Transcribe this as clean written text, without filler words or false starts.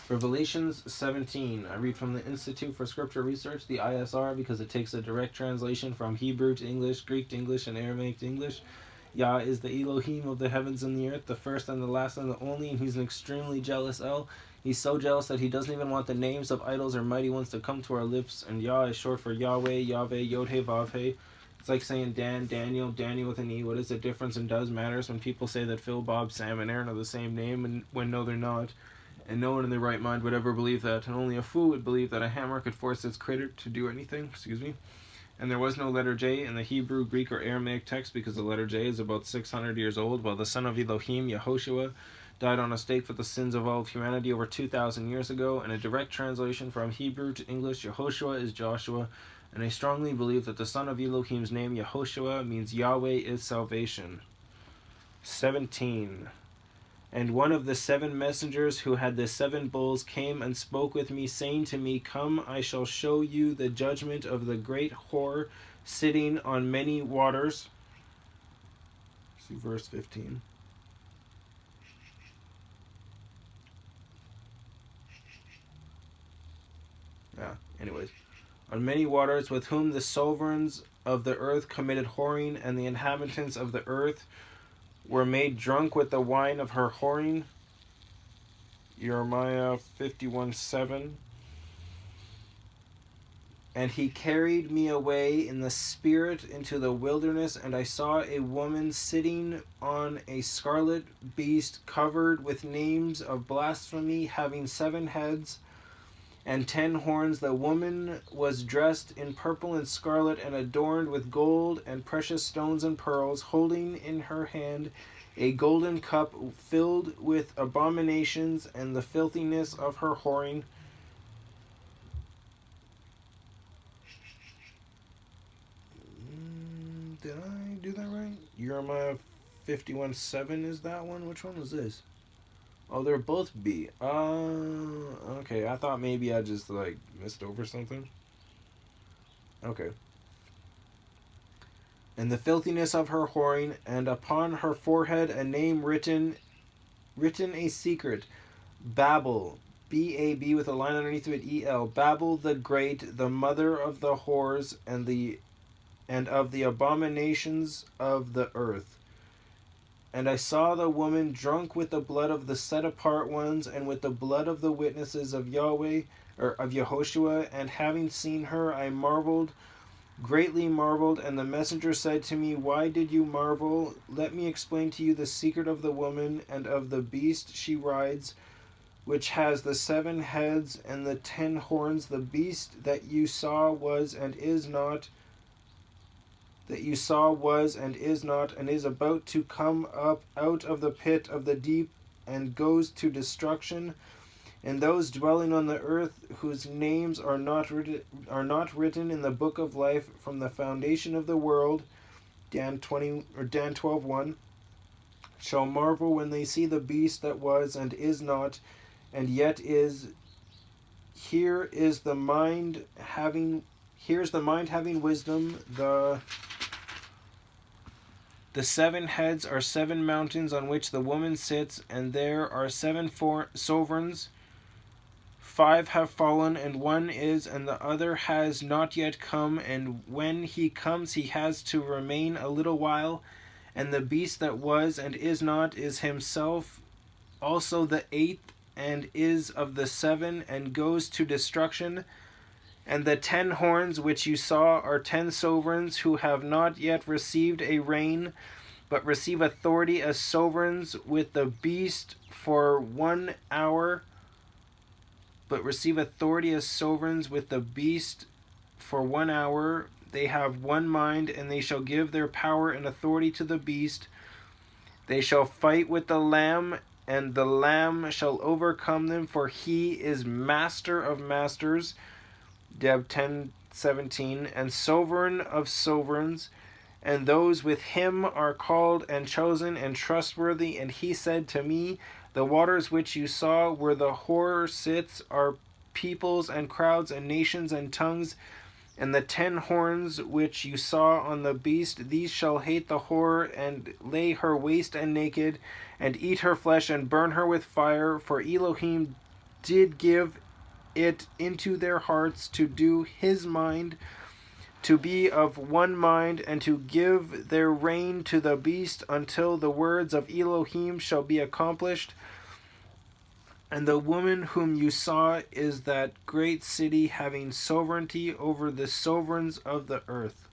Revelations 17. I read from the Institute for Scripture Research, the ISR, because it takes a direct translation from Hebrew to English, Greek to English, and Aramaic to English. Yah is the Elohim of the heavens and the earth, the first and the last and the only, and he's an extremely jealous El. He's so jealous that he doesn't even want the names of idols or mighty ones to come to our lips, and Yah is short for YahWeh, Yahweh, Yod-He, Vav-He. It's like saying Dan, Daniel, Daniel with an E. What is the difference and does matters when people say that Phil, Bob, Sam, and Aaron are the same name, and when no, they're not. And no one in their right mind would ever believe that, and only a fool would believe that a hammer could force its critter to do anything. And there was no letter J in the Hebrew, Greek, or Aramaic text because the letter J is about 600 years old, while the son of Elohim, Yahoshua, died on a stake for the sins of all of humanity over 2,000 years ago. And a direct translation from Hebrew to English, Yahoshua is Joshua, and I strongly believe that the son of Elohim's name, Yahoshua, means Yahweh is salvation. 17. And one of the 7 messengers who had the 7 bulls came and spoke with me, saying to me, Come, I shall show you the judgment of the great whore sitting on many waters. See verse 15. Anyways. On many waters, with whom the sovereigns of the earth committed whoring, and the inhabitants of the earth were made drunk with the wine of her whoring. Jeremiah 51:7. And he carried me away in the spirit into the wilderness, and I saw a woman sitting on a scarlet beast covered with names of blasphemy, having 7 heads and 10 horns. The woman was dressed in purple and scarlet and adorned with gold and precious stones and pearls, holding in her hand a golden cup filled with abominations and the filthiness of her whoring. Did I do that right? Jeremiah 51:7 is that one? Which one was this? Oh, they're both B. Okay. I thought maybe I just missed over something. Okay. And the filthiness of her whoring, and upon her forehead a name written a secret, Babel, B-A-B with a line underneath of it, E-L, Babel the Great, the mother of the whores and of the abominations of the earth. And I saw the woman drunk with the blood of the set apart ones, and with the blood of the witnesses of YahWeh, or of Yahoshua, and having seen her, I marveled, greatly marveled, and the messenger said to me, Why did you marvel? Let me explain to you the secret of the woman and of the beast she rides, which has the 7 heads and the 10 horns. The beast that you saw was and is not, and is about to come up out of the pit of the deep, and goes to destruction. And those dwelling on the earth, whose names are not written in the book of life from the foundation of the world, Dan 12:1, shall marvel when they see the beast that was and is not, and yet is. Here's the mind having wisdom. The 7 heads are 7 mountains on which the woman sits, and there are 7 sovereigns. 5 have fallen, and 1 is, and the other has not yet come, and when he comes he has to remain a little while. And the beast that was and is not is himself also the 8th, and is of the 7, and goes to destruction. And the 10 horns which you saw are 10 sovereigns who have not yet received a reign, but receive authority as sovereigns with the beast for 1 hour. They have one mind, and they shall give their power and authority to the beast. They shall fight with the Lamb, and the Lamb shall overcome them, for he is master of masters. Deb 10:17, and sovereign of sovereigns, and those with him are called and chosen and trustworthy. And he said to me, The waters which you saw where the whore sits are peoples and crowds and nations and tongues. And the 10 horns which you saw on the beast, these shall hate the whore, and lay her waste and naked, and eat her flesh, and burn her with fire. For Elohim did give it into their hearts to do his mind, to be of one mind, and to give their reign to the beast until the words of Elohim shall be accomplished. And the woman whom you saw is that great city having sovereignty over the sovereigns of the earth.